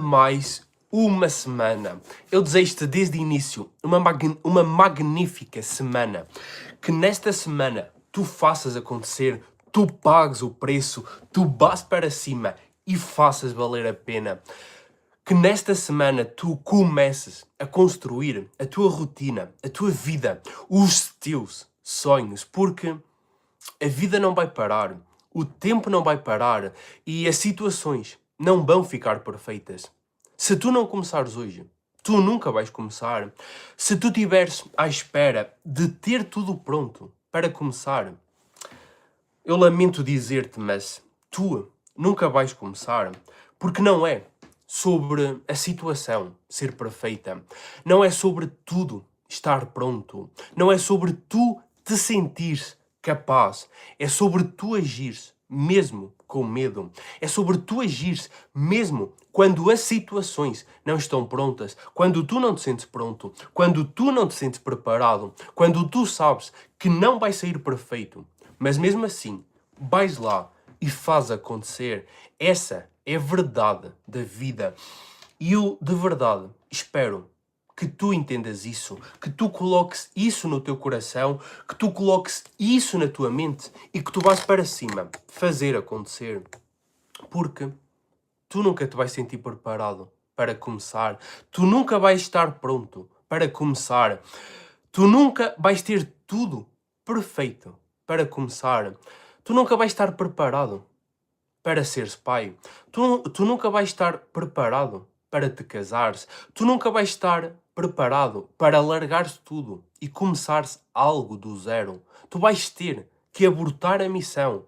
Mais uma semana. Eu desejo-te desde o início uma magnífica semana. Que nesta semana tu faças acontecer, tu pagues o preço, tu vás para cima e faças valer a pena. Que nesta semana tu comeces a construir a tua rotina, a tua vida, os teus sonhos, porque a vida não vai parar, o tempo não vai parar e as situações não vão ficar perfeitas. Se tu não começares hoje, tu nunca vais começar. Se tu estiveres à espera de ter tudo pronto para começar, eu lamento dizer-te, mas tu nunca vais começar, porque não é sobre a situação ser perfeita, não é sobre tudo estar pronto, não é sobre tu te sentires capaz, é sobre tu agires mesmo com medo, é sobre tu agires mesmo quando as situações não estão prontas, quando tu não te sentes pronto, quando tu não te sentes preparado, quando tu sabes que não vai sair perfeito, mas mesmo assim vais lá e faz acontecer. Essa é a verdade da vida. E eu, de verdade, espero que tu entendas isso, que tu coloques isso no teu coração, que tu coloques isso na tua mente e que tu vás para cima fazer acontecer. Porque tu nunca te vais sentir preparado para começar. Tu nunca vais estar pronto para começar. Tu nunca vais ter tudo perfeito para começar. Tu nunca vais estar preparado para seres pai. Tu nunca vais estar preparado para te casares. Tu nunca vais estar preparado para largares tudo e começares algo do zero. Tu vais ter que abortar a missão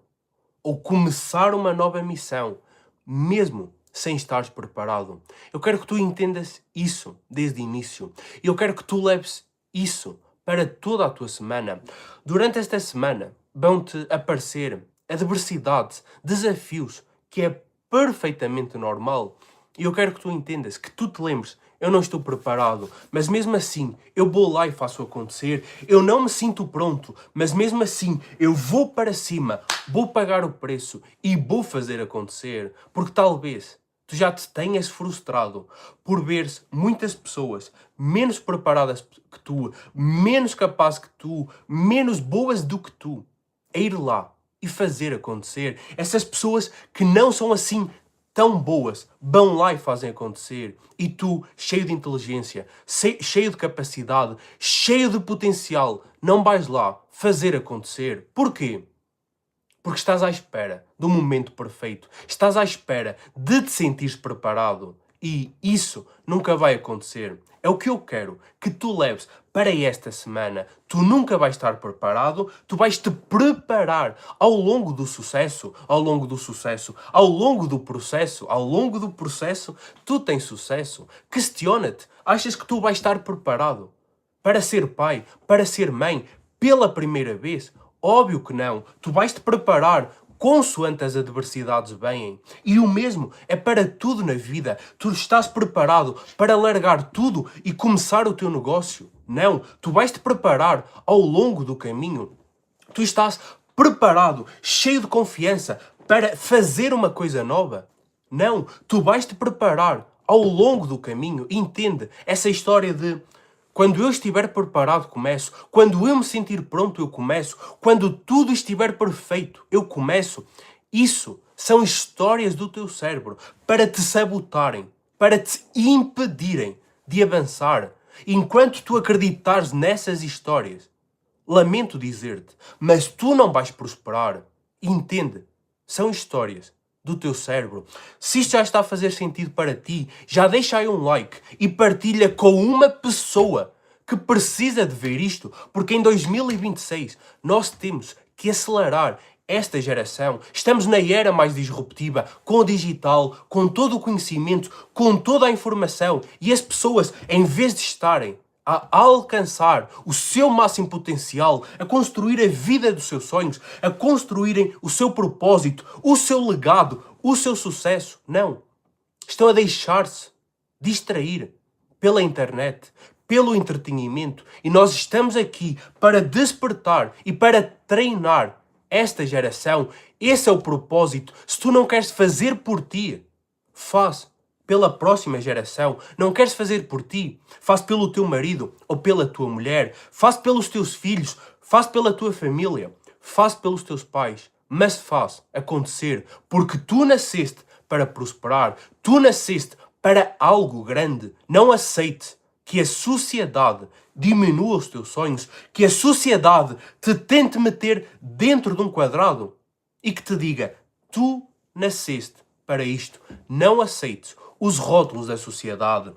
ou começar uma nova missão, mesmo sem estares preparado. Eu quero que tu entendas isso desde o início. Eu quero que tu leves isso para toda a tua semana. Durante esta semana vão-te aparecer adversidades, desafios, que é perfeitamente normal. E eu quero que tu entendas, que tu te lembres, eu não estou preparado, mas mesmo assim eu vou lá e faço acontecer. Eu não me sinto pronto, mas mesmo assim eu vou para cima, vou pagar o preço e vou fazer acontecer. Porque talvez tu já te tenhas frustrado por veres muitas pessoas menos preparadas que tu, menos capazes que tu, menos boas do que tu, a ir lá e fazer acontecer. Essas pessoas que não são assim tão boas, vão lá e fazem acontecer. E tu, cheio de inteligência, cheio de capacidade, cheio de potencial, não vais lá fazer acontecer. Porquê? Porque estás à espera do momento perfeito. Estás à espera de te sentires preparado. E isso nunca vai acontecer. É o que eu quero que tu leves para esta semana. Tu nunca vais estar preparado, tu vais te preparar ao longo do sucesso, ao longo do sucesso, ao longo do processo, ao longo do processo, tu tens sucesso. Questiona-te, achas que tu vais estar preparado para ser pai, para ser mãe, pela primeira vez? Óbvio que não. Tu vais te preparar consoante as adversidades vêm. E o mesmo é para tudo na vida. Tu estás preparado para largar tudo e começar o teu negócio? Não. Tu vais te preparar ao longo do caminho. Tu estás preparado, cheio de confiança para fazer uma coisa nova? Não. Tu vais te preparar ao longo do caminho. Entende essa história de quando eu estiver preparado, começo. Quando eu me sentir pronto, eu começo. Quando tudo estiver perfeito, eu começo. Isso são histórias do teu cérebro para te sabotarem, para te impedirem de avançar. Enquanto tu acreditares nessas histórias, lamento dizer-te, mas tu não vais prosperar. Entende? São histórias do teu cérebro. Se isto já está a fazer sentido para ti, já deixa aí um like e partilha com uma pessoa que precisa de ver isto, porque em 2026 nós temos que acelerar esta geração. Estamos na era mais disruptiva, com o digital, com todo o conhecimento, com toda a informação, e as pessoas, em vez de estarem a alcançar o seu máximo potencial, a construir a vida dos seus sonhos, a construírem o seu propósito, o seu legado, o seu sucesso. Não. Estão a deixar-se distrair pela internet, pelo entretenimento. E nós estamos aqui para despertar e para treinar esta geração. Esse é o propósito. Se tu não queres fazer por ti, faz pela próxima geração. Não queres fazer por ti. Faz pelo teu marido ou pela tua mulher. Faz pelos teus filhos. Faz pela tua família. Faz pelos teus pais. Mas faz acontecer. Porque tu nasceste para prosperar. Tu nasceste para algo grande. Não aceite que a sociedade diminua os teus sonhos. Que a sociedade te tente meter dentro de um quadrado. E que te diga, tu nasceste para isto. Não aceites os rótulos da sociedade.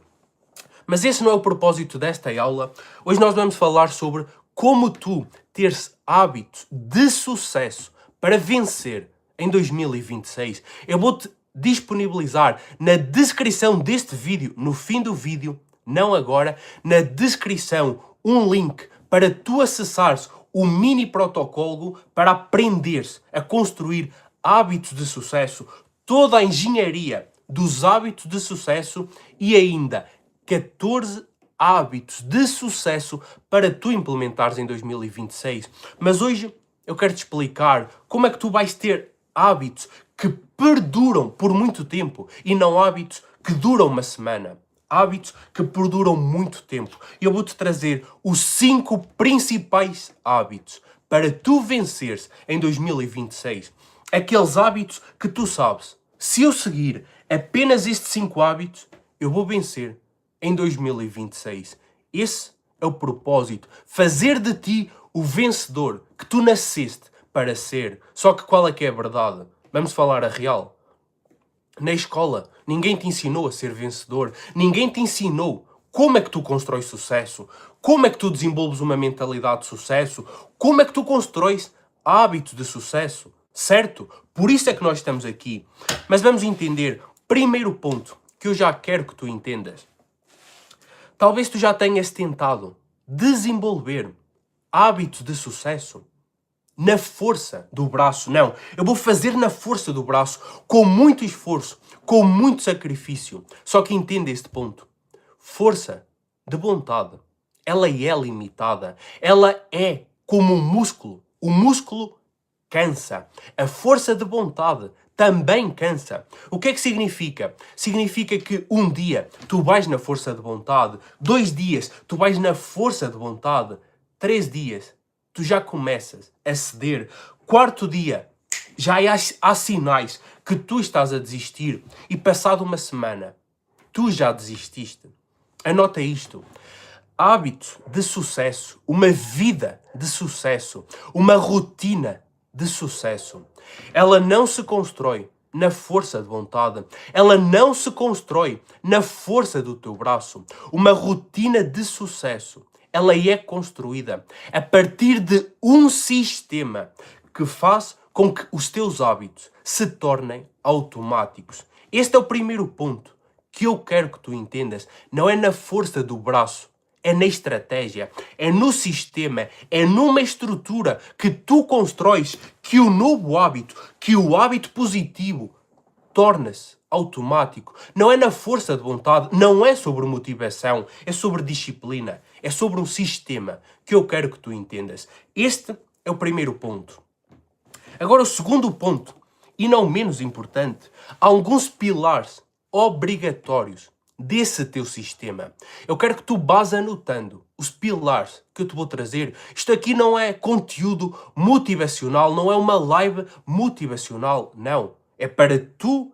Mas esse não é o propósito desta aula. Hoje nós vamos falar sobre como tu teres hábitos de sucesso para vencer em 2026. Eu vou-te disponibilizar na descrição deste vídeo, no fim do vídeo, não agora, na descrição, um link para tu acessares o mini protocolo para aprenderes a construir hábitos de sucesso, toda a engenharia dos hábitos de sucesso e ainda 14 hábitos de sucesso para tu implementares em 2026. Mas hoje eu quero te explicar como é que tu vais ter hábitos que perduram por muito tempo e não hábitos que duram uma semana. Hábitos que perduram muito tempo. E eu vou-te trazer os 5 principais hábitos para tu venceres em 2026. Aqueles hábitos que tu sabes, se eu seguir apenas estes 5 hábitos, eu vou vencer em 2026. Esse é o propósito. Fazer de ti o vencedor que tu nasceste para ser. Só que qual é que é a verdade? Vamos falar a real. Na escola, ninguém te ensinou a ser vencedor. Ninguém te ensinou como é que tu constróis sucesso. Como é que tu desenvolves uma mentalidade de sucesso. Como é que tu constróis hábitos de sucesso. Certo? Por isso é que nós estamos aqui. Mas vamos entender, primeiro ponto, que eu já quero que tu entendas. Talvez tu já tenhas tentado desenvolver hábitos de sucesso na força do braço. Não, eu vou fazer na força do braço, com muito esforço, com muito sacrifício. Só que entenda este ponto. Força de vontade, ela é limitada. Ela é como um músculo. O músculo cansa. A força de vontade também cansa. O que é que significa? Significa que um dia tu vais na força de vontade, 2 dias tu vais na força de vontade, 3 dias tu já começas a ceder, 4º dia já há sinais que tu estás a desistir e passado uma semana tu já desististe. Anota isto. Hábitos de sucesso, uma vida de sucesso, uma rotina de sucesso. Ela não se constrói na força de vontade. Ela não se constrói na força do teu braço. Uma rotina de sucesso, ela é construída a partir de um sistema que faz com que os teus hábitos se tornem automáticos. Este é o primeiro ponto que eu quero que tu entendas. Não é na força do braço. É na estratégia, é no sistema, é numa estrutura que tu constróis que o novo hábito, que o hábito positivo torna-se automático. Não é na força de vontade, não é sobre motivação, é sobre disciplina, é sobre um sistema que eu quero que tu entendas. Este é o primeiro ponto. Agora o segundo ponto, e não menos importante, há alguns pilares obrigatórios desse teu sistema. Eu quero que tu vás anotando os pilares que eu te vou trazer. Isto aqui não é conteúdo motivacional, não é uma live motivacional, não. É para tu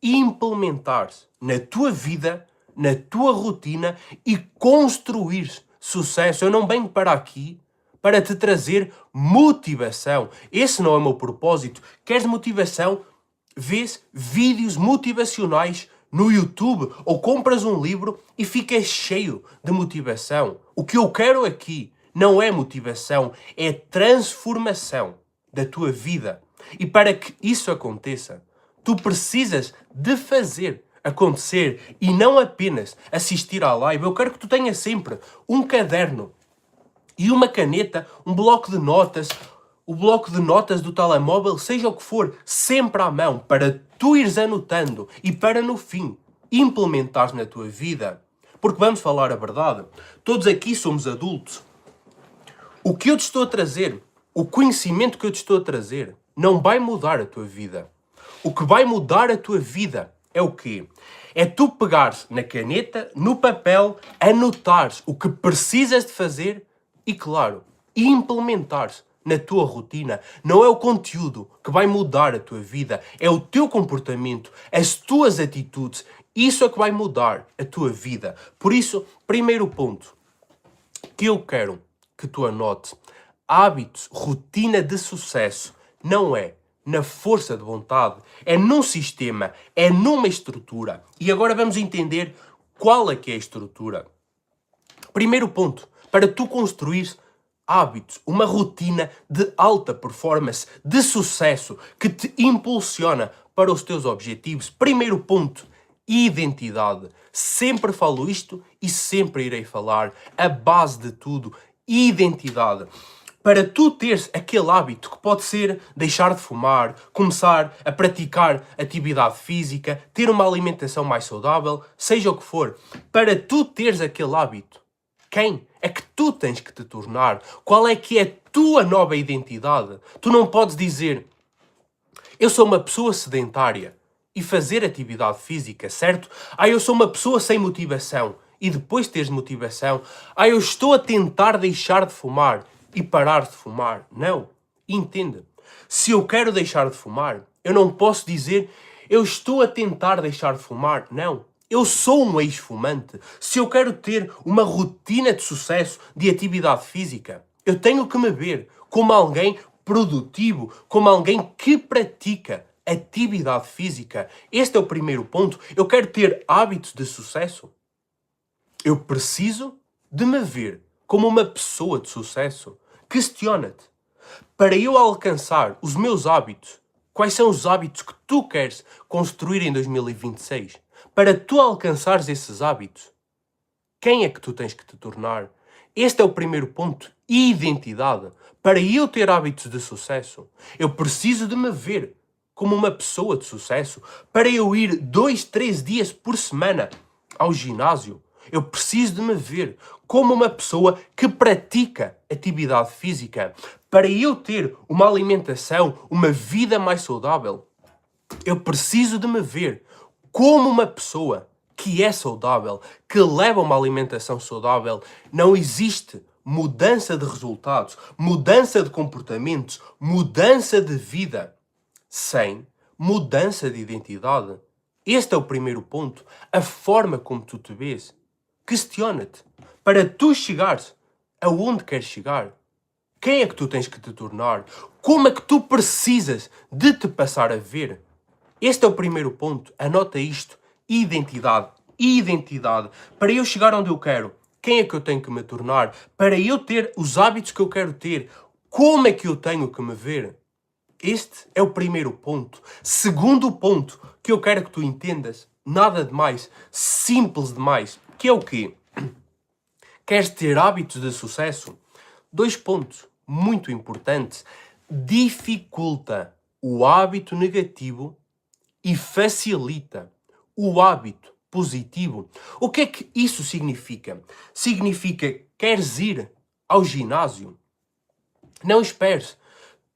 implementares na tua vida, na tua rotina e construir sucesso. Eu não venho para aqui para te trazer motivação. Esse não é o meu propósito. Queres motivação? Vês vídeos motivacionais no YouTube ou compras um livro e ficas cheio de motivação. O que eu quero aqui não é motivação, é transformação da tua vida. E para que isso aconteça, tu precisas de fazer acontecer e não apenas assistir à live. Eu quero que tu tenhas sempre um caderno e uma caneta, um bloco de notas, o bloco de notas do telemóvel, seja o que for, sempre à mão, para tu ires anotando e para, no fim, implementares na tua vida. Porque vamos falar a verdade, todos aqui somos adultos. O que eu te estou a trazer, o conhecimento que eu te estou a trazer, não vai mudar a tua vida. O que vai mudar a tua vida é o quê? É tu pegares na caneta, no papel, anotares o que precisas de fazer e, claro, implementares na tua rotina. Não é o conteúdo que vai mudar a tua vida, é o teu comportamento, as tuas atitudes. Isso é que vai mudar a tua vida. Por isso, primeiro ponto que eu quero que tu anotes: hábitos, rotina de sucesso, não é na força de vontade, é num sistema, é numa estrutura. E agora vamos entender qual é que é a estrutura. Primeiro ponto, para tu construir hábitos, uma rotina de alta performance, de sucesso, que te impulsiona para os teus objetivos. Primeiro ponto, identidade. Sempre falo isto e sempre irei falar. A base de tudo, identidade. Para tu teres aquele hábito que pode ser deixar de fumar, começar a praticar atividade física, ter uma alimentação mais saudável, seja o que for, para tu teres aquele hábito, quem é que tu tens que te tornar? Qual é que é a tua nova identidade? Tu não podes dizer: eu sou uma pessoa sedentária e fazer atividade física, certo? Eu sou uma pessoa sem motivação e depois teres motivação. Eu estou a tentar deixar de fumar e parar de fumar. Não. Entenda. Se eu quero deixar de fumar, eu não posso dizer: eu estou a tentar deixar de fumar. Não. Eu sou um ex-fumante. Se eu quero ter uma rotina de sucesso de atividade física, eu tenho que me ver como alguém produtivo, como alguém que pratica atividade física. Este é o primeiro ponto. Eu quero ter hábitos de sucesso. Eu preciso de me ver como uma pessoa de sucesso. Questiona-te. Para eu alcançar os meus hábitos, quais são os hábitos que tu queres construir em 2026? Para tu alcançares esses hábitos, quem é que tu tens que te tornar? Este é o primeiro ponto. Identidade. Para eu ter hábitos de sucesso, eu preciso de me ver como uma pessoa de sucesso. Para eu ir 2, 3 dias por semana ao ginásio, eu preciso de me ver como uma pessoa que pratica atividade física. Para eu ter uma alimentação, uma vida mais saudável, eu preciso de me ver como uma pessoa que é saudável, que leva uma alimentação saudável. Não existe mudança de resultados, mudança de comportamentos, mudança de vida sem mudança de identidade. Este é o primeiro ponto. A forma como tu te vês. Questiona-te. Para tu chegares aonde queres chegar, quem é que tu tens que te tornar? Como é que tu precisas de te passar a ver? Este é o primeiro ponto. Anota isto. Identidade. Identidade. Para eu chegar onde eu quero, quem é que eu tenho que me tornar? Para eu ter os hábitos que eu quero ter, como é que eu tenho que me ver? Este é o primeiro ponto. Segundo ponto que eu quero que tu entendas, nada de mais, simples demais, que é o quê? Queres ter hábitos de sucesso? 2 pontos muito importantes. Dificulta o hábito negativo e facilita o hábito positivo. O que é que isso significa? Significa que queres ir ao ginásio? Não esperes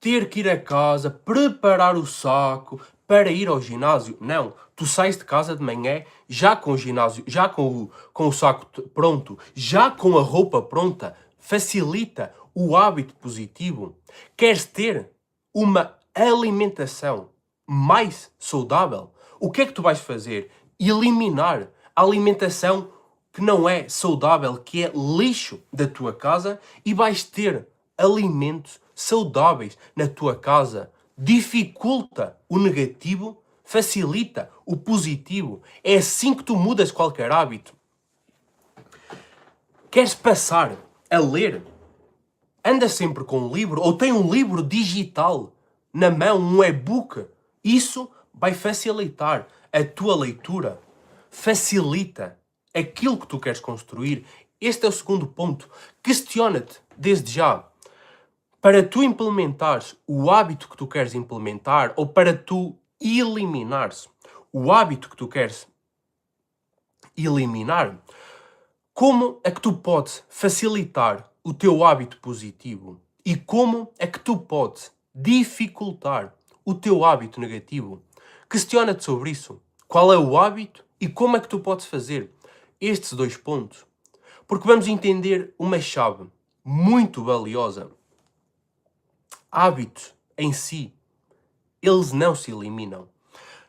ter que ir a casa, preparar o saco para ir ao ginásio. Não. Tu sais de casa de manhã já com o ginásio, já com o saco pronto, já com a roupa pronta. Facilita o hábito positivo. Queres ter uma alimentação mais saudável? O que é que tu vais fazer? Eliminar a alimentação que não é saudável, que é lixo da tua casa, e vais ter alimentos saudáveis na tua casa. Dificulta o negativo, facilita o positivo. É assim que tu mudas qualquer hábito. Queres passar a ler? Anda sempre com um livro ou tem um livro digital na mão, um e-book. Isso vai facilitar a tua leitura. Facilita aquilo que tu queres construir. Este é o segundo ponto. Questiona-te desde já. Para tu implementares o hábito que tu queres implementar ou para tu eliminares o hábito que tu queres eliminar, como é que tu podes facilitar o teu hábito positivo e como é que tu podes dificultar o teu hábito negativo? Questiona-te sobre isso. Qual é o hábito E como é que tu podes fazer estes 2 pontos? Porque vamos entender uma chave muito valiosa. Hábitos em si, eles não se eliminam.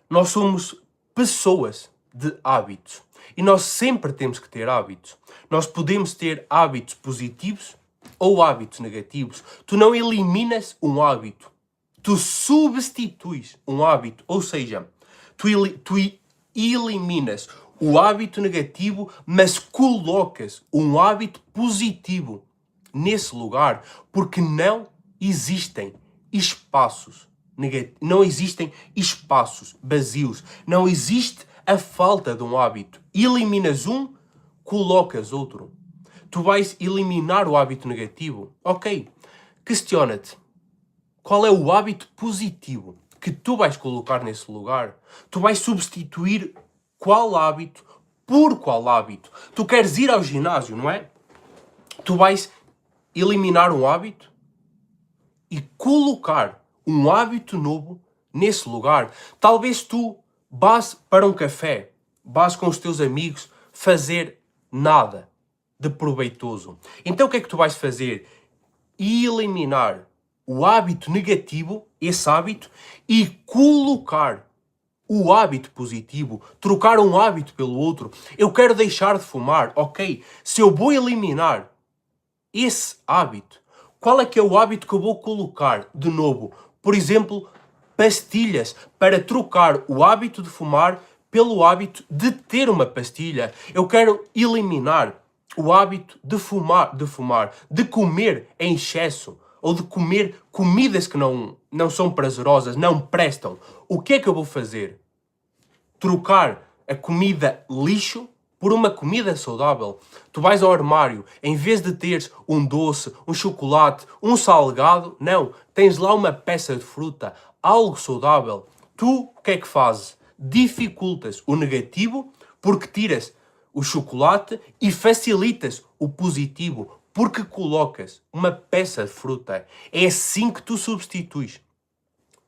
Nós somos pessoas de hábitos. E nós sempre temos que ter hábitos. Nós podemos ter hábitos positivos ou hábitos negativos. Tu não eliminas um hábito. Tu substituis um hábito. Ou seja, tu eliminas o hábito negativo, mas colocas um hábito positivo nesse lugar. Porque não existem espaços negativos. Não existem espaços vazios. Não existe a falta de um hábito. Eliminas um, colocas outro. Tu vais eliminar o hábito negativo. Ok. Questiona-te. Qual é o hábito positivo que tu vais colocar nesse lugar? Tu vais substituir qual hábito por qual hábito? Tu queres ir ao ginásio, não é? Tu vais eliminar um hábito e colocar um hábito novo nesse lugar. Talvez tu vás para um café, vás com os teus amigos fazer nada de proveitoso. Então o que é que tu vais fazer? Eliminar o hábito negativo, esse hábito, e colocar o hábito positivo, trocar um hábito pelo outro. Eu quero deixar de fumar, ok? Se eu vou eliminar esse hábito, qual é que é o hábito que eu vou colocar de novo? Por exemplo, pastilhas, para trocar o hábito de fumar pelo hábito de ter uma pastilha. Eu quero eliminar o hábito de fumar, de comer em excesso, ou de comer comidas que não são prazerosas, não prestam. O que é que eu vou fazer? Trocar a comida lixo por uma comida saudável. Tu vais ao armário, em vez de teres um doce, um chocolate, um salgado, não, tens lá uma peça de fruta, algo saudável. Tu, o que é que fazes? Dificultas o negativo porque tiras o chocolate e facilitas o positivo porque colocas uma peça de fruta. É assim que tu substituis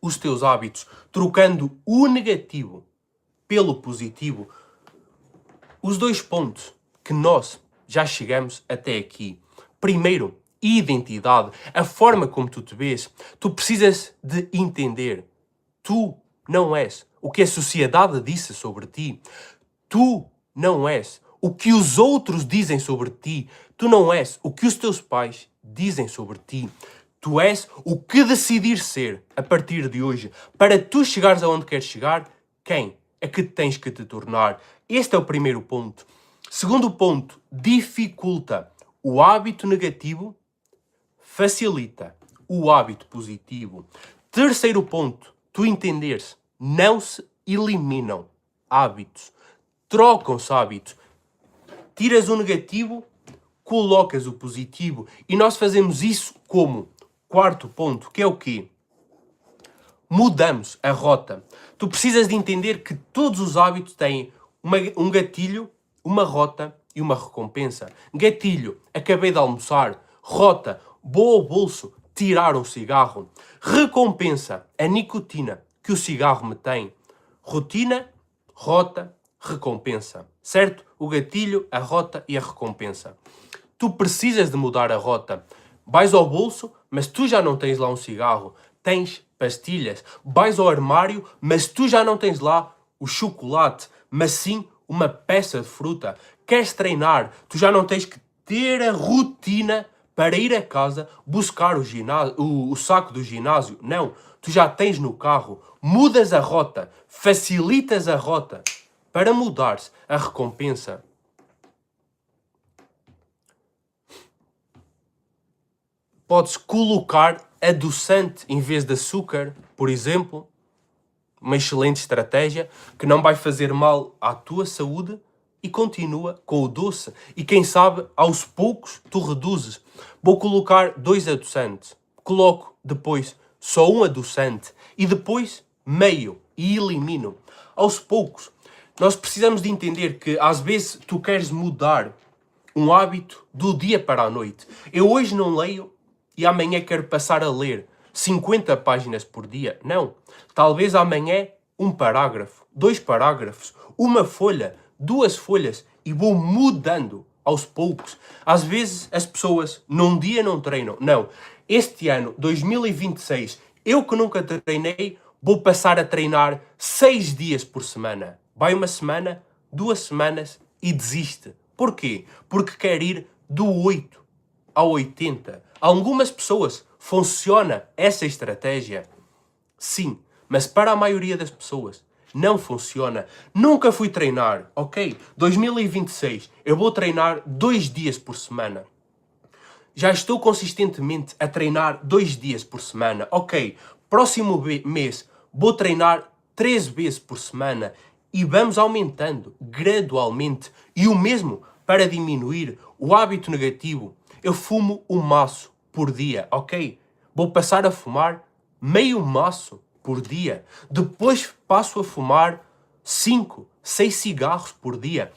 os teus hábitos, trocando o negativo pelo positivo. Os 2 pontos que nós já chegamos até aqui. Primeiro, identidade. A forma como tu te vês. Tu precisas de entender. Tu não és o que a sociedade disse sobre ti. Tu não és o que os outros dizem sobre ti. Tu não és o que os teus pais dizem sobre ti. Tu és o que decidir ser a partir de hoje. Para tu chegares aonde queres chegar, quem é que tens que te tornar? Este é o primeiro ponto. Segundo ponto, dificulta o hábito negativo, facilita o hábito positivo. Terceiro ponto, tu entenderes, não se eliminam hábitos, trocam-se hábitos. Tiras o negativo, colocas o positivo. E nós fazemos isso como? Quarto ponto, que é o quê? Mudamos a rota. Tu precisas de entender que todos os hábitos têm um gatilho, uma rota e uma recompensa. Gatilho, acabei de almoçar. Rota, vou ao bolso tirar um cigarro. Recompensa, a nicotina que o cigarro me tem. Rotina, rota, recompensa. Certo? O gatilho, a rota e a recompensa. Tu precisas de mudar a rota. Vais ao bolso, mas tu já não tens lá um cigarro. Tens pastilhas. Vais ao armário, mas tu já não tens lá o chocolate, mas sim uma peça de fruta. Queres treinar, tu já não tens que ter a rotina para ir a casa buscar o saco do ginásio. Não, tu já tens no carro. Mudas a rota, facilitas a rota para mudares a recompensa. Podes colocar adoçante em vez de açúcar, por exemplo. Uma excelente estratégia que não vai fazer mal à tua saúde e continua com o doce. E quem sabe, aos poucos, tu reduzes. Vou colocar 2 adoçantes. Coloco depois só um adoçante e depois meio e elimino. Aos poucos. Nós precisamos de entender que às vezes tu queres mudar um hábito do dia para a noite. Eu hoje não leio e amanhã quero passar a ler 50 páginas por dia. Não. Talvez amanhã um parágrafo. 2 parágrafos, 1 folha, 2 folhas e vou mudando aos poucos. Às vezes as pessoas num dia não treinam. Não, este ano, 2026, eu que nunca treinei, vou passar a treinar 6 dias por semana. Vai uma semana, 2 semanas e desiste. Porquê? Porque quer ir do 8 ao 80. Algumas pessoas funciona essa estratégia? Sim, mas para a maioria das pessoas não funciona. Nunca fui treinar, ok? 2026, eu vou treinar 2 dias por semana. Já estou consistentemente a treinar 2 dias por semana, ok? Próximo mês vou treinar 3 vezes por semana e vamos aumentando gradualmente. E o mesmo para diminuir o hábito negativo. Eu fumo um maço por dia, ok? Vou passar a fumar meio maço por dia. Depois passo a fumar 5, 6 cigarros por dia.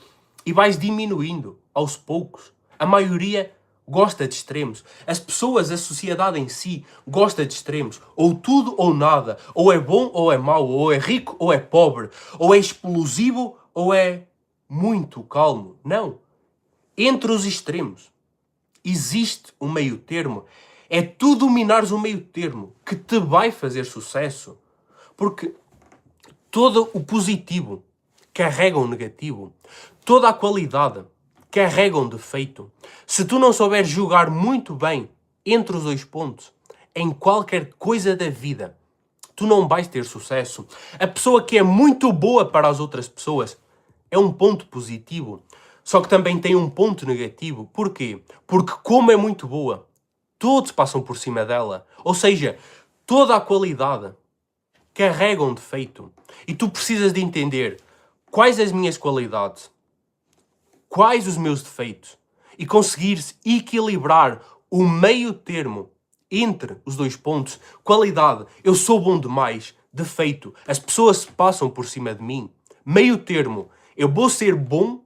E vais diminuindo aos poucos. A maioria gosta de extremos. As pessoas, a sociedade em si, gosta de extremos. Ou tudo ou nada. Ou é bom ou é mau. Ou é rico ou é pobre. Ou é explosivo ou é muito calmo. Não. Entre os extremos existe um meio termo. É tu dominares o meio termo que te vai fazer sucesso. Porque todo o positivo carrega um negativo. Toda a qualidade carrega um defeito. Se tu não souberes jogar muito bem entre os 2 pontos, em qualquer coisa da vida, tu não vais ter sucesso. A pessoa que é muito boa para as outras pessoas é um ponto positivo. Só que também tem um ponto negativo. Porquê? Porque como é muito boa, todos passam por cima dela. Ou seja, toda a qualidade carrega um defeito. E tu precisas de entender quais as minhas qualidades, quais os meus defeitos e conseguires equilibrar o meio termo entre os 2 pontos. Qualidade, eu sou bom demais. Defeito, as pessoas passam por cima de mim. Meio termo, eu vou ser bom,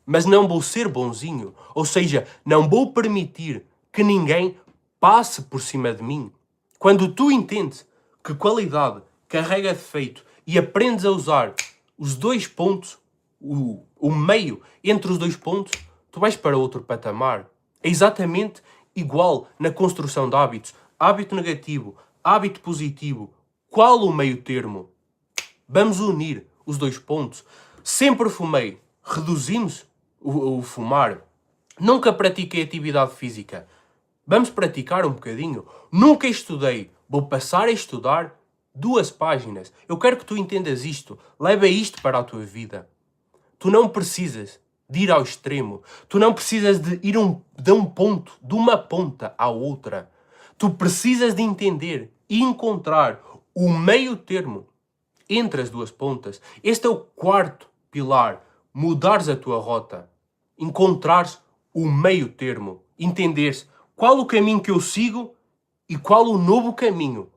mas não vou ser bonzinho. Ou seja, não vou permitir que ninguém passe por cima de mim. Quando tu entendes que qualidade carrega defeito e aprendes a usar os 2 pontos, o meio entre os 2 pontos, tu vais para outro patamar. É exatamente igual na construção de hábitos. Hábito negativo, hábito positivo. Qual o meio termo? Vamos unir os 2 pontos. Sempre fumei. Reduzimos o fumar. Nunca pratiquei atividade física. Vamos praticar um bocadinho. Nunca estudei. Vou passar a estudar 2 páginas. Eu quero que tu entendas isto. Leva isto para a tua vida. Tu não precisas de ir ao extremo. Tu não precisas de ir de um ponto, de uma ponta à outra. Tu precisas de entender e encontrar o meio termo entre as 2 pontas. Este é o 4º pilar. Mudares a tua rota. Encontrares o meio termo. Entenderes qual o caminho que eu sigo e qual o novo caminho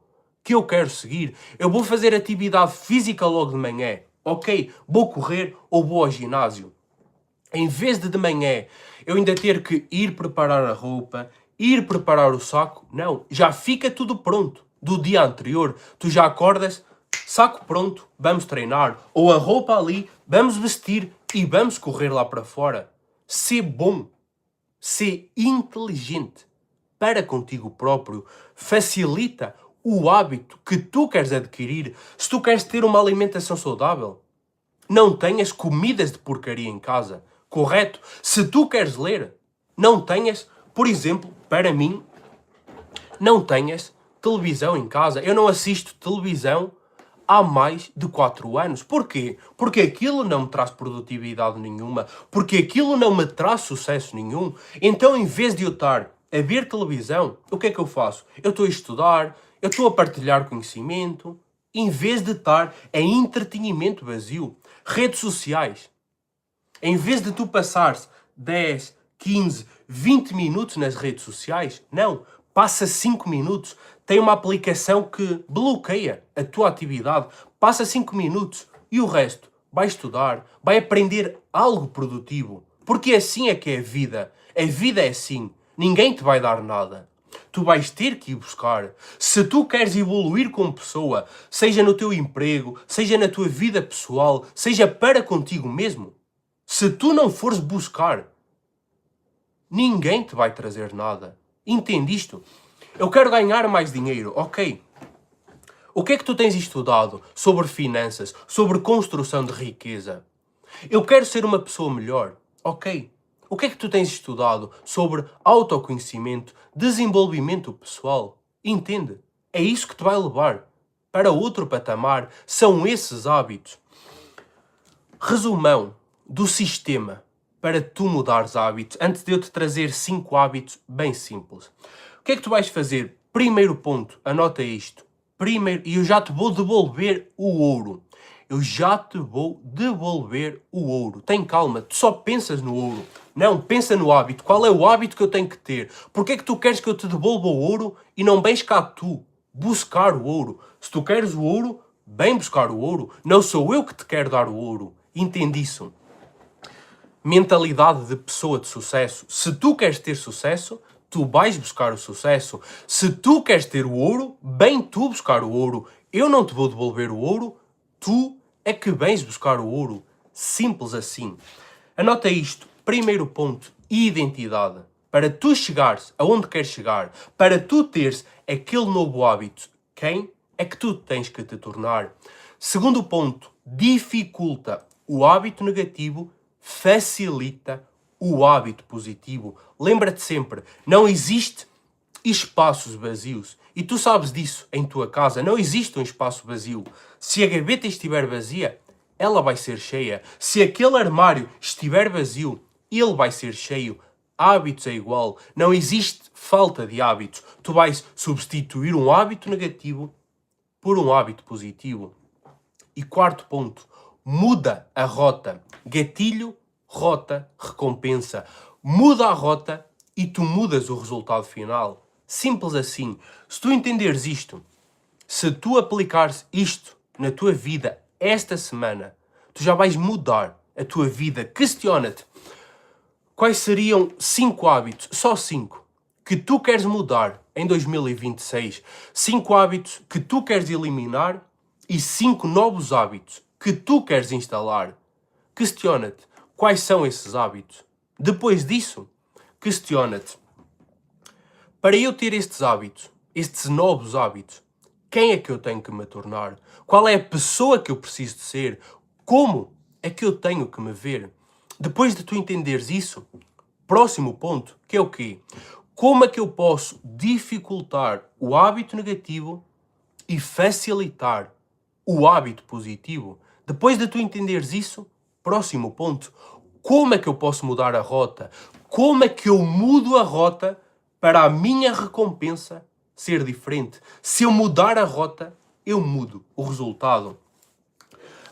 que eu quero seguir. Eu vou fazer atividade física logo de manhã. Ok, vou correr ou vou ao ginásio. Em vez de manhã eu ainda ter que ir preparar a roupa, ir preparar o saco, não, já fica tudo pronto. Do dia anterior, tu já acordas, saco pronto, vamos treinar. Ou a roupa ali, vamos vestir e vamos correr lá para fora. Ser bom, ser inteligente para contigo próprio, facilita o hábito que tu queres adquirir. Se tu queres ter uma alimentação saudável, não tenhas comidas de porcaria em casa, correto? Se tu queres ler, não tenhas, por exemplo, para mim, não tenhas televisão em casa. Eu não assisto televisão há mais de 4 anos. Porquê? Porque aquilo não me traz produtividade nenhuma, porque aquilo não me traz sucesso nenhum. Então, em vez de eu estar a ver televisão, o que é que eu faço? Eu estou a estudar, eu estou a partilhar conhecimento, em vez de estar em entretenimento vazio. Redes sociais. Em vez de tu passares 10, 15, 20 minutos nas redes sociais, não, passa 5 minutos. Tem uma aplicação que bloqueia a tua atividade. Passa 5 minutos e o resto vai estudar, vai aprender algo produtivo. Porque assim é que é a vida. A vida é assim. Ninguém te vai dar nada. Tu vais ter que ir buscar. Se tu queres evoluir como pessoa, seja no teu emprego, seja na tua vida pessoal, seja para contigo mesmo, se tu não fores buscar, ninguém te vai trazer nada. Entende isto? Eu quero ganhar mais dinheiro, ok. O que é que tu tens estudado sobre finanças, sobre construção de riqueza? Eu quero ser uma pessoa melhor, ok. O que é que tu tens estudado sobre autoconhecimento, desenvolvimento pessoal? Entende? É isso que te vai levar para outro patamar. São esses hábitos. Resumão do sistema para tu mudares hábitos, antes de eu te trazer 5 hábitos bem simples. O que é que tu vais fazer? Primeiro ponto, anota isto. Primeiro, e eu já te vou devolver o ouro. Eu já te vou devolver o ouro. Tem calma, tu só pensas no ouro. Não, pensa no hábito. Qual é o hábito que eu tenho que ter? Porquê é que tu queres que eu te devolva o ouro e não vens cá tu buscar o ouro? Se tu queres o ouro, vem buscar o ouro. Não sou eu que te quero dar o ouro. Entende isso? Mentalidade de pessoa de sucesso. Se tu queres ter sucesso, tu vais buscar o sucesso. Se tu queres ter o ouro, vem tu buscar o ouro. Eu não te vou devolver o ouro, tu é que vens buscar o ouro. Simples assim. Anota isto. Primeiro ponto, identidade. Para tu chegares aonde queres chegar, para tu teres aquele novo hábito, quem é que tu tens que te tornar? Segundo ponto, dificulta. O hábito negativo facilita o hábito positivo. Lembra-te sempre, não existe espaços vazios. E tu sabes disso em tua casa. Não existe um espaço vazio. Se a gaveta estiver vazia, ela vai ser cheia. Se aquele armário estiver vazio, ele vai ser cheio. Hábitos é igual. Não existe falta de hábitos. Tu vais substituir um hábito negativo por um hábito positivo. E quarto ponto, muda a rota. Gatilho, rota, recompensa. Muda a rota e tu mudas o resultado final. Simples assim. Se tu entenderes isto, se tu aplicares isto na tua vida esta semana, tu já vais mudar a tua vida. Questiona-te. Quais seriam 5 hábitos, só 5, que tu queres mudar em 2026? 5 hábitos que tu queres eliminar e 5 novos hábitos que tu queres instalar. Questiona-te, quais são esses hábitos? Depois disso, questiona-te, para eu ter estes hábitos, estes novos hábitos, quem é que eu tenho que me tornar? Qual é a pessoa que eu preciso de ser? Como é que eu tenho que me ver? Depois de tu entenderes isso, próximo ponto, que é o quê? Como é que eu posso dificultar o hábito negativo e facilitar o hábito positivo? Depois de tu entenderes isso, próximo ponto, como é que eu posso mudar a rota? Como é que eu mudo a rota para a minha recompensa ser diferente? Se eu mudar a rota, eu mudo o resultado.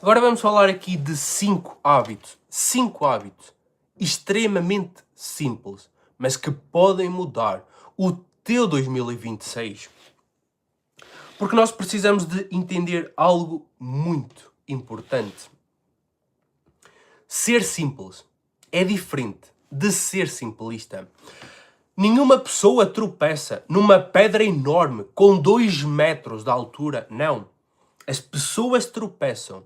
Agora vamos falar aqui de 5 hábitos. 5 hábitos extremamente simples, mas que podem mudar o teu 2026. Porque nós precisamos de entender algo muito importante. Ser simples é diferente de ser simplista. Nenhuma pessoa tropeça numa pedra enorme com 2 metros de altura. Não. As pessoas tropeçam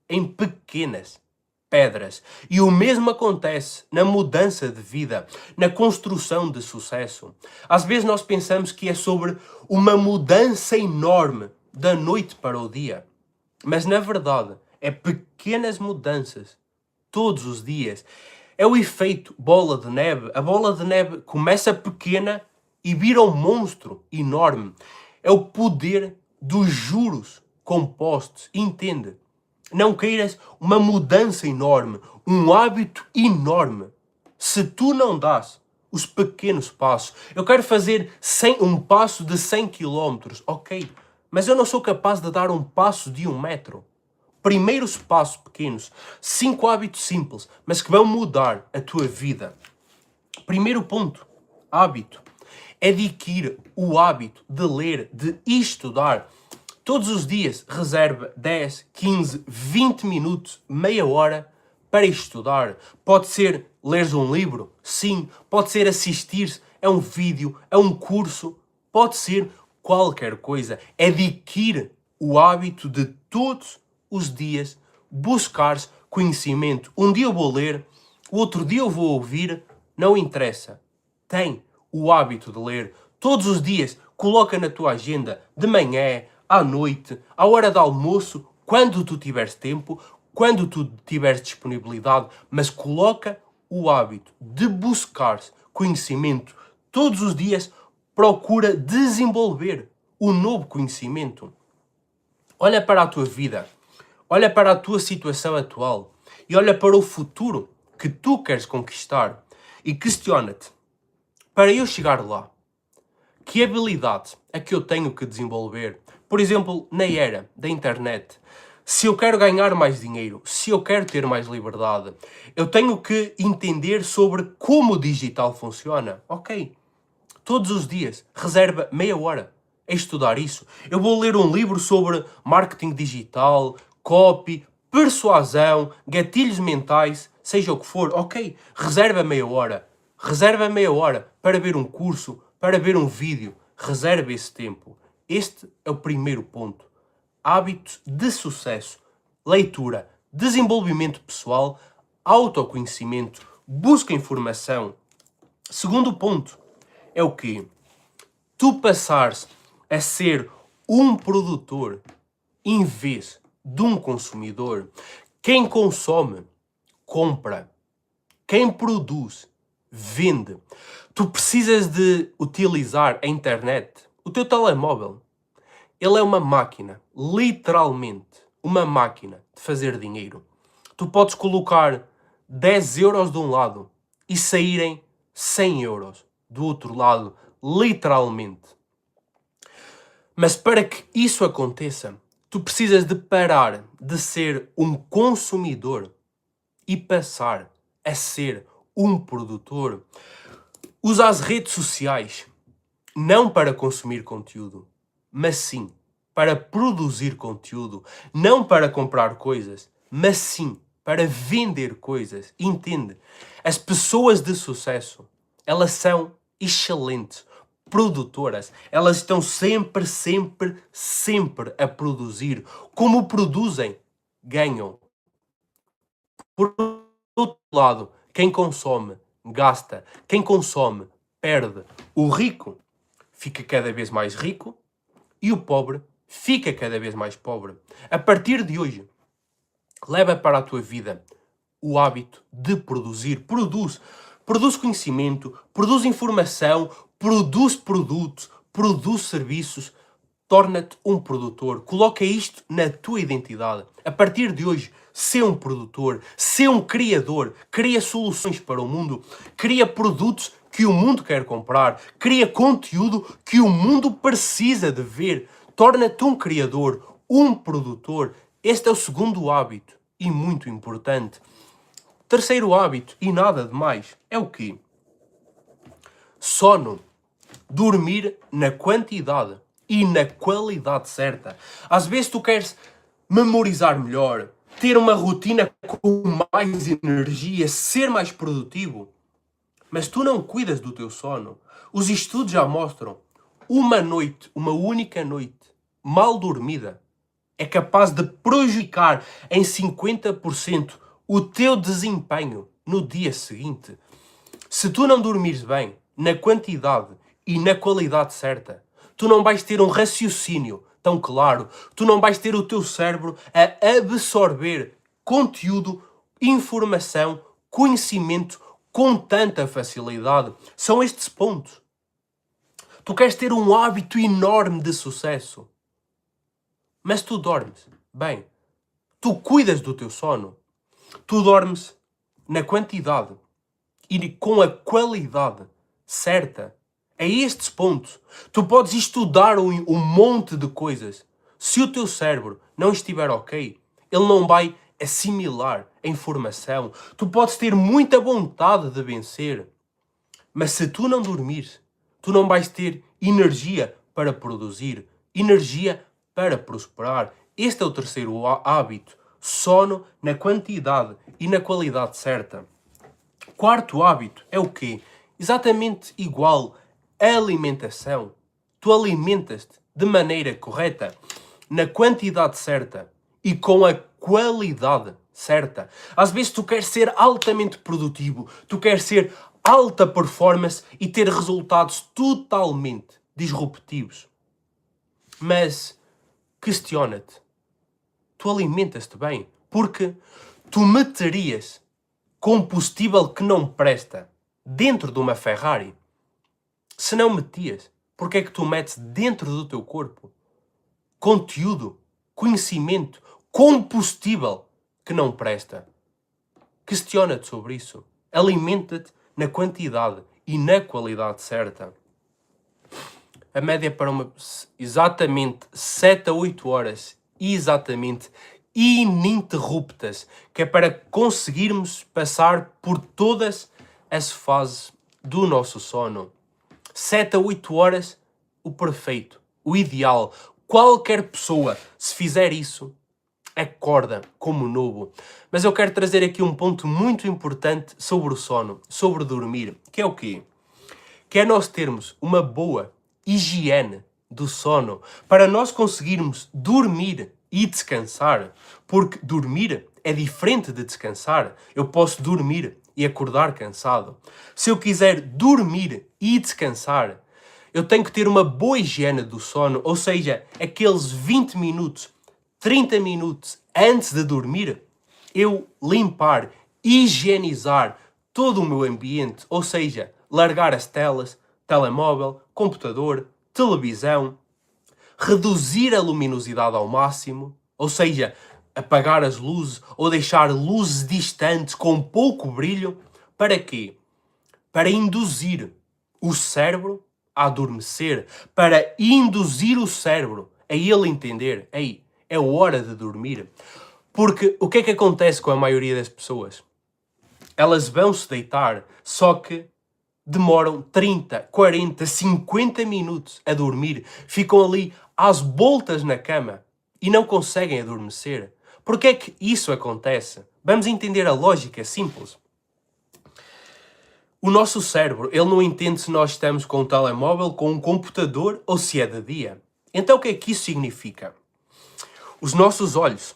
em pequenas pedras. E o mesmo acontece na mudança de vida, na construção de sucesso. Às vezes nós pensamos que é sobre uma mudança enorme da noite para o dia. Mas na verdade é pequenas mudanças todos os dias. É o efeito bola de neve. A bola de neve começa pequena e vira um monstro enorme. É o poder dos juros compostos. Entende? Não queiras uma mudança enorme, um hábito enorme, se tu não dás os pequenos passos. Eu quero fazer um passo de 100 km, ok, mas eu não sou capaz de dar um passo de 1 metro. Primeiros passos pequenos, 5 hábitos simples, mas que vão mudar a tua vida. Primeiro ponto, hábito. Adquire o hábito de ler, de estudar. Todos os dias reserva 10, 15, 20 minutos, meia hora para estudar. Pode ser leres um livro, sim. Pode ser assistir é um vídeo, é um curso, pode ser qualquer coisa. Adquire o hábito de todos os dias buscares conhecimento. Um dia eu vou ler, o outro dia eu vou ouvir, não interessa. Tem o hábito de ler todos os dias, coloca na tua agenda, de manhã, à noite, à hora de almoço, quando tu tiveres tempo, quando tu tiveres disponibilidade, mas coloca o hábito de buscar conhecimento todos os dias, procura desenvolver o novo conhecimento. Olha para a tua vida, olha para a tua situação atual e olha para o futuro que tu queres conquistar e questiona-te, para eu chegar lá, que habilidade é que eu tenho que desenvolver? Por exemplo, na era da internet, se eu quero ganhar mais dinheiro, se eu quero ter mais liberdade, eu tenho que entender sobre como o digital funciona. Ok, todos os dias, reserva meia hora a estudar isso. Eu vou ler um livro sobre marketing digital, copy, persuasão, gatilhos mentais, seja o que for. Ok, reserva meia hora. Reserva meia hora para ver um curso, para ver um vídeo. Reserva esse tempo. Este é o primeiro ponto. Hábitos de sucesso. Leitura, desenvolvimento pessoal, autoconhecimento, busca informação. Segundo ponto é o quê? Tu passares a ser um produtor em vez de um consumidor. Quem consome, compra. Quem produz, vende. Tu precisas de utilizar a internet, o teu telemóvel. Ele é uma máquina, literalmente, uma máquina de fazer dinheiro. Tu podes colocar 10 euros de um lado e saírem 100 euros do outro lado, literalmente. Mas para que isso aconteça, tu precisas de parar de ser um consumidor e passar a ser um produtor. Usa as redes sociais não para consumir conteúdo, mas sim para produzir conteúdo. Não para comprar coisas, mas sim para vender coisas. Entende? As pessoas de sucesso, elas são excelentes produtoras. Elas estão sempre a produzir. Como produzem, ganham. Por outro lado, quem consome, gasta. Quem consome, perde. O rico fica cada vez mais rico e o pobre fica cada vez mais pobre. A partir de hoje, leva para a tua vida o hábito de produzir. Produz conhecimento, produz informação, produz produtos, produz serviços. Torna-te um produtor. Coloca isto na tua identidade. A partir de hoje, sê um produtor, sê um criador. Cria soluções para o mundo. Cria produtos que o mundo quer comprar. Cria conteúdo que o mundo precisa de ver. Torna-te um criador, um produtor. Este é o segundo hábito e muito importante. Terceiro hábito, e nada de mais, é o quê? Sono. Dormir na quantidade e na qualidade certa. Às vezes tu queres memorizar melhor, ter uma rotina com mais energia, ser mais produtivo, mas tu não cuidas do teu sono. Os estudos já mostram uma noite, uma única noite mal dormida é capaz de prejudicar em 50% o teu desempenho no dia seguinte. Se tu não dormires bem, na quantidade e na qualidade certa, tu não vais ter um raciocínio tão claro, tu não vais ter o teu cérebro a absorver conteúdo, informação, conhecimento com tanta facilidade. São estes pontos. Tu queres ter um hábito enorme de sucesso, mas tu dormes bem. Tu cuidas do teu sono. Tu dormes na quantidade e com a qualidade certa. É estes pontos. Tu podes estudar um monte de coisas. Se o teu cérebro não estiver ok, ele não vai assimilar a informação. Tu podes ter muita vontade de vencer, mas se tu não dormires, tu não vais ter energia para produzir, energia para prosperar. Este é o terceiro hábito. Sono na quantidade e na qualidade certa. Quarto hábito é o quê? exatamente igual a alimentação. Tu alimentas-te de maneira correta, na quantidade certa e com a qualidade certa. Às vezes tu queres ser altamente produtivo, tu queres ser alta performance e ter resultados totalmente disruptivos. Mas questiona-te, tu alimentas-te bem? Porque tu meterias combustível que não presta dentro de uma Ferrari? Se não metias, porque é que tu metes dentro do teu corpo conteúdo, conhecimento, combustível que não presta? Questiona-te sobre isso. Alimenta-te na quantidade e na qualidade certa. A média para exatamente 7 a 8 horas, exatamente ininterruptas, que é para conseguirmos passar por todas as fases do nosso sono. 7 a 8 horas, o perfeito, o ideal. Qualquer pessoa, se fizer isso, acorda como novo. Mas eu quero trazer aqui um ponto muito importante sobre o sono, sobre dormir, que é o quê? Que é nós termos uma boa higiene do sono, para nós conseguirmos dormir e descansar, porque dormir é diferente de descansar. Eu posso dormir e acordar cansado. Se eu quiser dormir e descansar, eu tenho que ter uma boa higiene do sono, ou seja, aqueles 20 minutos, 30 minutos antes de dormir, eu limpar, higienizar todo o meu ambiente, ou seja, largar as telas, telemóvel, computador, televisão, reduzir a luminosidade ao máximo, ou seja, apagar as luzes ou deixar luzes distantes com pouco brilho. Para quê? Para induzir o cérebro a adormecer, para induzir o cérebro a ele entender, ei, é hora de dormir. Porque o que é que acontece com a maioria das pessoas? Elas vão se deitar, só que demoram 30, 40, 50 minutos a dormir, ficam ali às voltas na cama e não conseguem adormecer. Porquê é que isso acontece? Vamos entender a lógica simples. O nosso cérebro, ele não entende se nós estamos com um telemóvel, com um computador ou se é de dia. Então o que é que isso significa? Os nossos olhos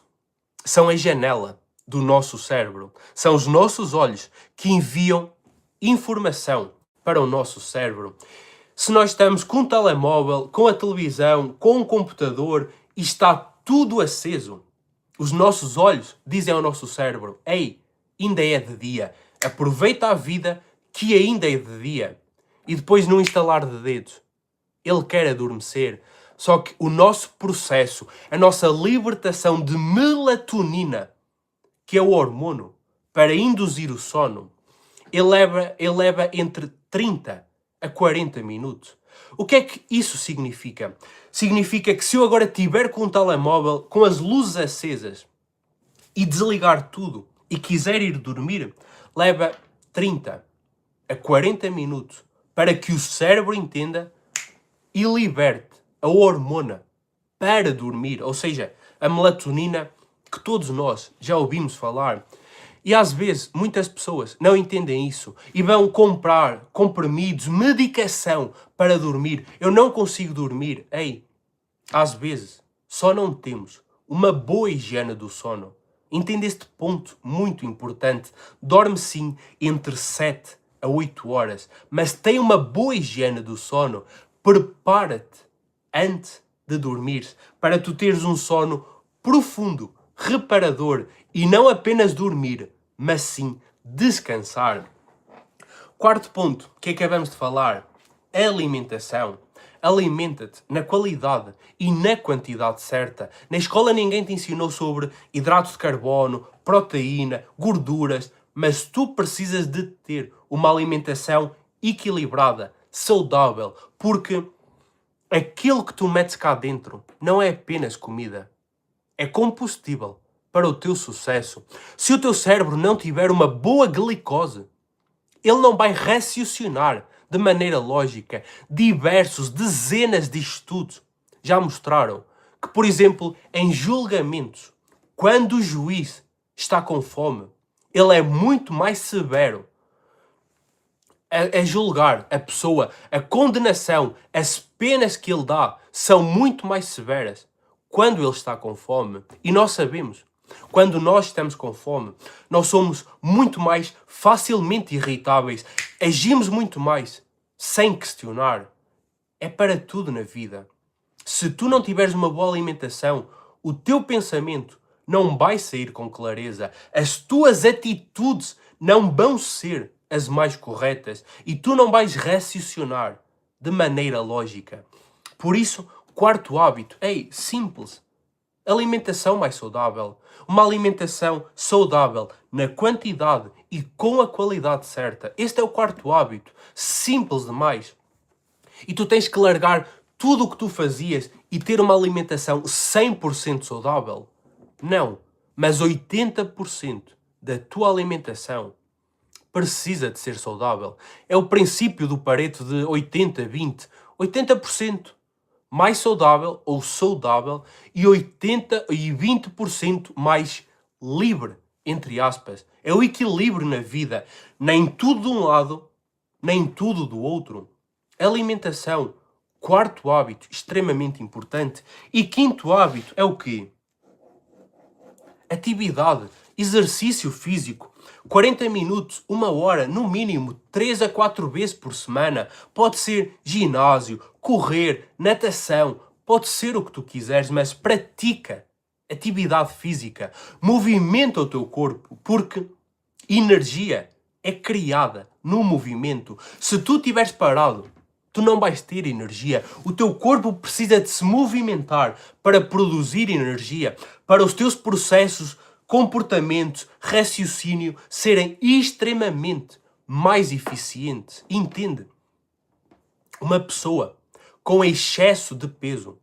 são a janela do nosso cérebro. São os nossos olhos que enviam informação para o nosso cérebro. Se nós estamos com um telemóvel, com a televisão, com um computador e está tudo aceso, os nossos olhos dizem ao nosso cérebro, ei, ainda é de dia, aproveita a vida que ainda é de dia. E depois, num instalar de dedos, ele quer adormecer. Só que o nosso processo, a nossa libertação de melatonina, que é o hormono para induzir o sono, ele leva entre 30 a 40 minutos. O que é que isso significa? Significa que se eu agora estiver com um telemóvel, com as luzes acesas e desligar tudo e quiser ir dormir, leva 30 a 40 minutos para que o cérebro entenda e liberte a hormona para dormir, ou seja, a melatonina que todos nós já ouvimos falar. E às vezes muitas pessoas não entendem isso e vão comprar comprimidos, medicação para dormir. Eu não consigo dormir. Ei, às vezes só não temos uma boa higiene do sono. Entende este ponto muito importante. Dorme sim entre 7 a 8 horas, mas tem uma boa higiene do sono. Prepara-te antes de dormir para tu teres um sono profundo, reparador e não apenas dormir, mas sim descansar. Quarto ponto que acabamos de falar, alimentação. Alimenta-te na qualidade e na quantidade certa. Na escola ninguém te ensinou sobre hidratos de carbono, proteína, gorduras, mas tu precisas de ter uma alimentação equilibrada, saudável, porque aquilo que tu metes cá dentro não é apenas comida, é combustível para o teu sucesso. Se o teu cérebro não tiver uma boa glicose, ele não vai raciocinar de maneira lógica. Dezenas de estudos já mostraram que, por exemplo, em julgamentos, quando o juiz está com fome, ele é muito mais severo a julgar a pessoa, a condenação, as penas que ele dá são muito mais severas quando ele está com fome. E nós sabemos, quando nós estamos com fome, nós somos muito mais facilmente irritáveis, agimos muito mais sem questionar. É para tudo na vida. Se tu não tiveres uma boa alimentação, o teu pensamento não vai sair com clareza, as tuas atitudes não vão ser as mais corretas e tu não vais raciocinar de maneira lógica. Por isso, quarto hábito, simples. Alimentação mais saudável. Uma alimentação saudável na quantidade e com a qualidade certa. Este é o quarto hábito. Simples demais. E tu tens que largar tudo o que tu fazias e ter uma alimentação 100% saudável? Não. Mas 80% da tua alimentação precisa de ser saudável. É o princípio do Pareto de 80-20. 80% mais saudável ou saudável e 20% mais livre, entre aspas. É o equilíbrio na vida. Nem tudo de um lado, nem tudo do outro. Alimentação, quarto hábito, extremamente importante. E quinto hábito é o quê? Atividade, exercício físico. 40 minutos, 1 hora, no mínimo 3 a 4 vezes por semana. Pode ser ginásio, correr, natação, pode ser o que tu quiseres, mas pratica atividade física. Movimenta o teu corpo, porque energia é criada no movimento. Se tu estiveres parado, tu não vais ter energia. O teu corpo precisa de se movimentar para produzir energia, para os teus processos, comportamentos, raciocínio serem extremamente mais eficientes. Entende? Uma pessoa com excesso de peso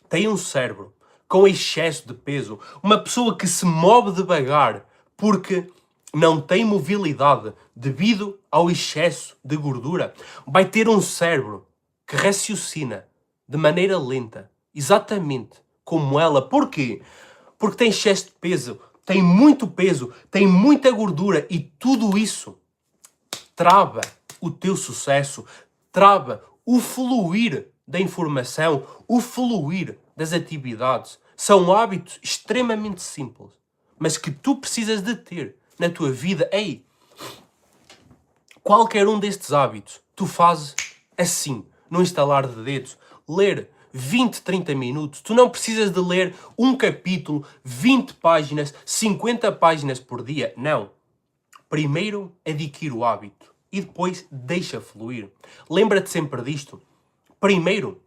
tem um cérebro com excesso de peso. Uma pessoa que se move devagar porque não tem mobilidade devido ao excesso de gordura vai ter um cérebro que raciocina de maneira lenta, exatamente como ela. Porquê? Porque tem excesso de peso, tem muito peso, tem muita gordura e tudo isso trava o teu sucesso, trava o fluir da informação, o fluir das atividades. São hábitos extremamente simples, mas que tu precisas de ter na tua vida. Qualquer um destes hábitos tu fazes assim, no instalar de dedos. Ler 20, 30 minutos. Tu não precisas de ler um capítulo, 20 páginas, 50 páginas por dia. Não. Primeiro adquire o hábito e depois deixa fluir. Lembra-te sempre disto. Primeiro,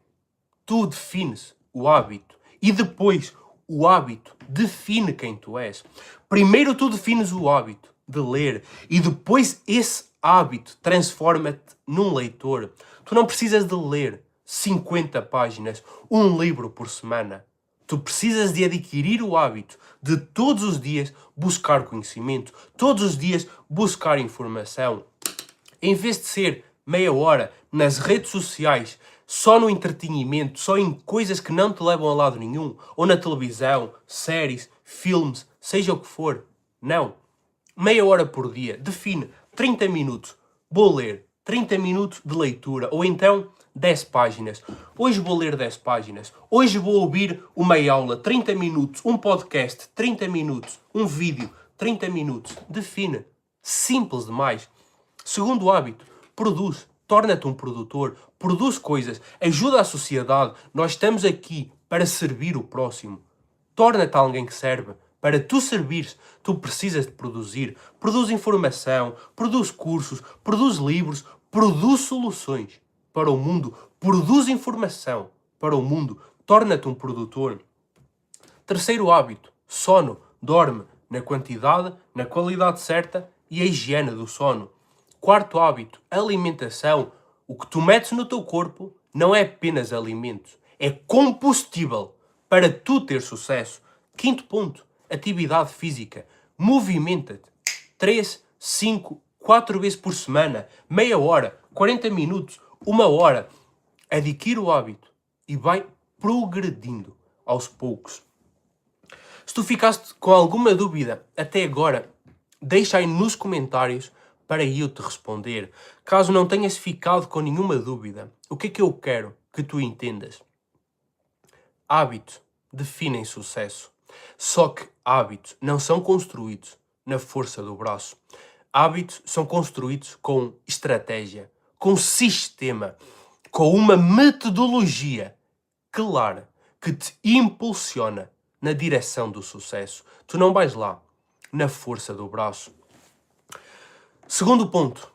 tu defines o hábito e depois o hábito define quem tu és. Primeiro tu defines o hábito de ler e depois esse hábito transforma-te num leitor. Tu não precisas de ler 50 páginas, um livro por semana. Tu precisas de adquirir o hábito de todos os dias buscar conhecimento, todos os dias buscar informação. Em vez de ser meia hora nas redes sociais, só no entretenimento, só em coisas que não te levam a lado nenhum, ou na televisão, séries, filmes, seja o que for. Não. Meia hora por dia. Define 30 minutos. Vou ler 30 minutos de leitura. Ou então 10 páginas. Hoje vou ler 10 páginas. Hoje vou ouvir uma aula, 30 minutos. Um podcast, 30 minutos. Um vídeo, 30 minutos. Define. Simples demais. Segundo hábito, produz. Torna-te um produtor. Produz coisas. Ajuda a sociedade. Nós estamos aqui para servir o próximo. Torna-te alguém que serve. Para tu servires, tu precisas de produzir. Produz informação, produz cursos, produz livros, produz soluções para o mundo, produz informação para o mundo. Torna-te um produtor. Terceiro hábito, sono. Dorme na quantidade, na qualidade certa e a higiene do sono. Quarto hábito, alimentação. O que tu metes no teu corpo não é apenas alimento, é combustível para tu ter sucesso. Quinto ponto, atividade física. Movimenta-te 3, 5, 4 vezes por semana, meia hora, 40 minutos, 1 hora. Adquire o hábito e vai progredindo aos poucos. Se tu ficaste com alguma dúvida até agora, deixa aí nos comentários para eu te responder. Caso não tenhas ficado com nenhuma dúvida, o que é que eu quero que tu entendas? Hábitos definem sucesso. Só que hábitos não são construídos na força do braço. Hábitos são construídos com estratégia, com sistema, com uma metodologia clara que te impulsiona na direção do sucesso. Tu não vais lá na força do braço. Segundo ponto,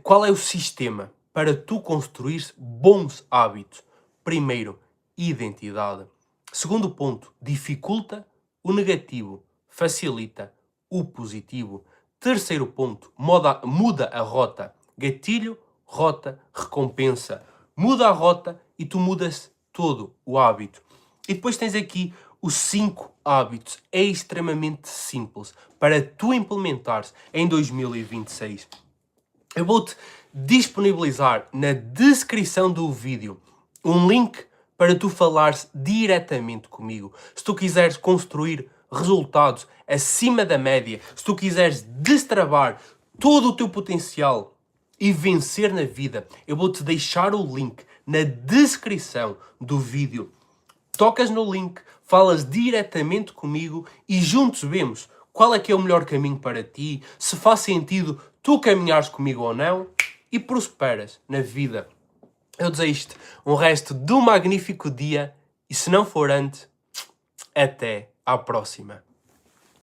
qual é o sistema para tu construir bons hábitos? Primeiro, identidade. Segundo ponto, dificulta o negativo, facilita o positivo. Terceiro ponto, muda a rota. Gatilho, rota, recompensa. Muda a rota e tu mudas todo o hábito. E depois tens aqui os 5 hábitos. É extremamente simples para tu implementares em 2026. Eu vou-te disponibilizar na descrição do vídeo um link para tu falares diretamente comigo. Se tu quiseres construir resultados acima da média, se tu quiseres destravar todo o teu potencial e vencer na vida, eu vou-te deixar o link na descrição do vídeo. Tocas no link, falas diretamente comigo e juntos vemos qual é que é o melhor caminho para ti, se faz sentido tu caminhares comigo ou não e prosperas na vida. Eu desejo-te um resto de um magnífico dia e se não for antes, até à próxima.